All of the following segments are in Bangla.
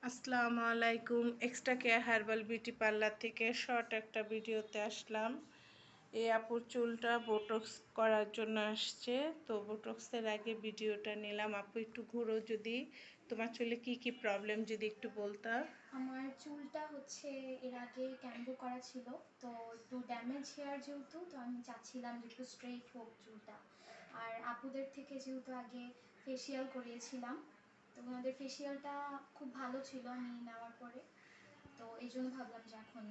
আসসালামু আলাইকুম। Extra care herbal beauty parlour থেকে শর্ট একটা ভিডিওতে আসলাম। এই আপুর চুলটা বোটক্স করার জন্য আসছে, তো বোটক্সের আগে ভিডিওটা নিলাম। আপু একটু ঘুরো, যদি তোমার চুলে কি কি প্রবলেম যদি একটু বলতা। আমার চুলটা হচ্ছে এর আগে ক্যাম্বো করা ছিল, তো একটু ড্যামেজ হেয়ার যেহেতু, তো আমি চাচ্ছিলাম যে একটু স্ট্রেট হোক চুলটা। আর আপুদের থেকে যেহেতু আগে ফেসিয়াল করিয়েছিলাম, তো ওনাদের ফেসিয়ালটা খুব ভালো ছিল আমি নেওয়ার পরে, তো এই জন্য ভাবলাম যে এখন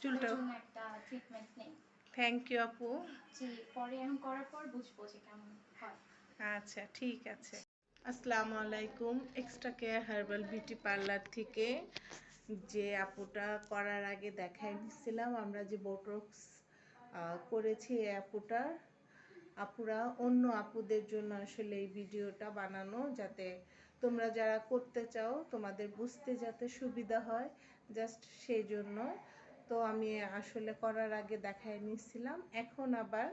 চুলের চুলটা জন্য একটা ট্রিটমেন্ট নেই। থ্যাংক ইউ আপু। যে পরে এখন করার পর বুঝবো যে কেমন হয়। আচ্ছা, ঠিক আছে। আসসালামু আলাইকুম। Extra care herbal beauty parlour থেকে যে আপুটা করার আগে দেখাই দিচ্ছিলাম আমরা যে বোটক্স করেছি, এই আপুরা অন্য আপুদের জন্য আসলে এই ভিডিওটা বানানো, যাতে তোমরা যারা করতে চাও তোমাদের বুঝতে যাতে সুবিধা হয়, জাস্ট সেই জন্য। তো আমি আসলে করার আগে দেখাই নিচ্ছিলাম। এখন আবার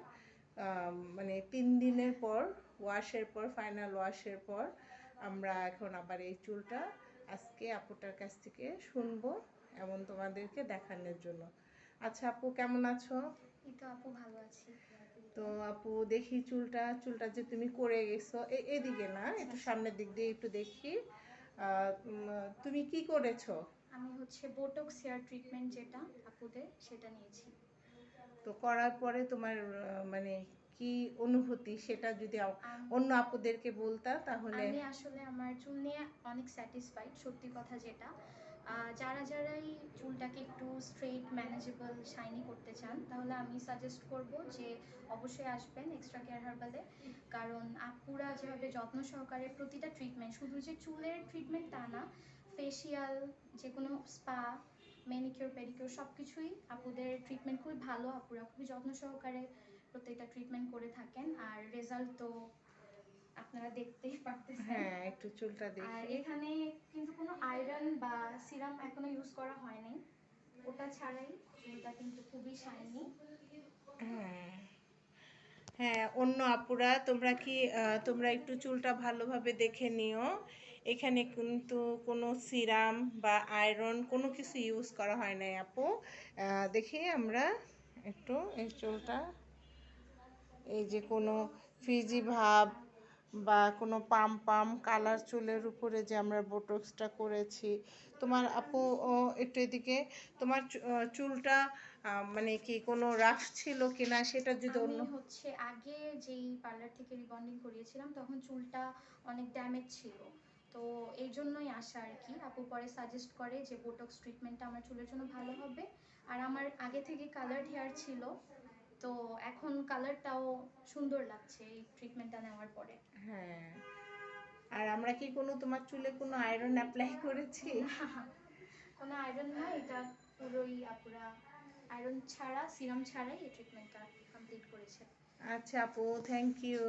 মানে 3 দিনের পর ওয়াশের পর, ফাইনাল ওয়াশের পর আমরা এখন আবার এই চুলটা আজকে আপুটার কাছ থেকে শুনবো এবং তোমাদেরকে দেখানোর জন্য। আচ্ছা আপু, কেমন আছো? এই তো আপু, ভালো আছি। তো আপু দেখি চুলটা যে তুমি করে গেছো, এদিকে না, আচ্ছা একটু আচ্ছা, সামনের দিক দিয়ে একটু দেখি। তুমি কি করেছো? আমি হচ্ছে বোটক্স হেয়ার ট্রিটমেন্ট যেটা আপুদের, সেটা নিয়েছি। তো করার পরে তোমার মানে কি অনুভূতি, সেটা যদি অন্য আপুদেরকে বলতা তাহলে। আমি আসলে আমার চুল নিয়ে অনেক স্যাটিসফাইড, সত্যি কথা যেটা। যারাই চুলটাকে একটু স্ট্রেট, ম্যানেজেবল, শাইনি করতে চান, তাহলে আমি সাজেস্ট করব যে অবশ্যই আসবেন এক্সট্রা কেয়ার হার্বালে। কারণ আপুরা যেভাবে যত্ন সহকারে প্রতিটা ট্রিটমেন্ট, শুধু যে চুলের ট্রিটমেন্ট তা না, ফেসিয়াল, যে কোনো স্পা, ম্যানিকিউর, পেডিকিউর, সব কিছুই আপুদের ট্রিটমেন্ট খুবই ভালো। আপুরা খুবই যত্ন সহকারে প্রত্যেকটা ট্রিটমেন্ট করে থাকেন, আর রেজাল্ট তো আপনারা দেখতেই পারতেছেন। হ্যাঁ, একটু চুলটা আর দেখি। এখানে কিন্তু কোনো আয়রন বা সিরাম এখনো ইউজ করা হয়নি, ওটা ছাড়াই চুলটা কিন্তু খুবই শাইনি। হ্যাঁ, হ্যাঁ, অন্য আপুরা তোমরা একটু চুলটা ভালোভাবে দেখে নিও। এখানে কিন্তু কোনো সিরাম বা আয়রন কোনো কিছু ইউজ করা হয় নাই আপু। দেখি আমরা একটু এই চুলটা, এই যে কোনো ফ্রিজি ভাব বা কোনো পাম কালার চুলের উপরে যে আমরা বোটক্সটা করেছি। তোমার আপু একটু এদিকে, তোমার চুলটা মানে কি কোনো রাশ ছিল কিনা সেটা যদি আমি অন্য। হচ্ছে আগে যেই পার্লার থেকে রিবন্ডিং করিয়েছিলাম, তখন চুলটা অনেক ড্যামেজ ছিল, তো এই জন্যই আসা আর কি। আপু পরে সাজেস্ট করে যে বোটক্স ট্রিটমেন্টটা আমার চুলের জন্য ভালো হবে। আর আমার আগে থেকে কালার্ড হেয়ার ছিল, তো এখন কালারটাও সুন্দর লাগছে এই ট্রিটমেন্টটা নেওয়ার পরে। হ্যাঁ, আর আমরা কি কোনো তোমার চুলে কোনো আয়রন অ্যাপ্লাই করেছি? না, কোনো আয়রন না, এটা পুরোই আপুরা আয়রন ছাড়া, সিরাম ছাড়াই এই ট্রিটমেন্টটা কমপ্লিট করেছে। আচ্ছা আপু, থ্যাংক ইউ।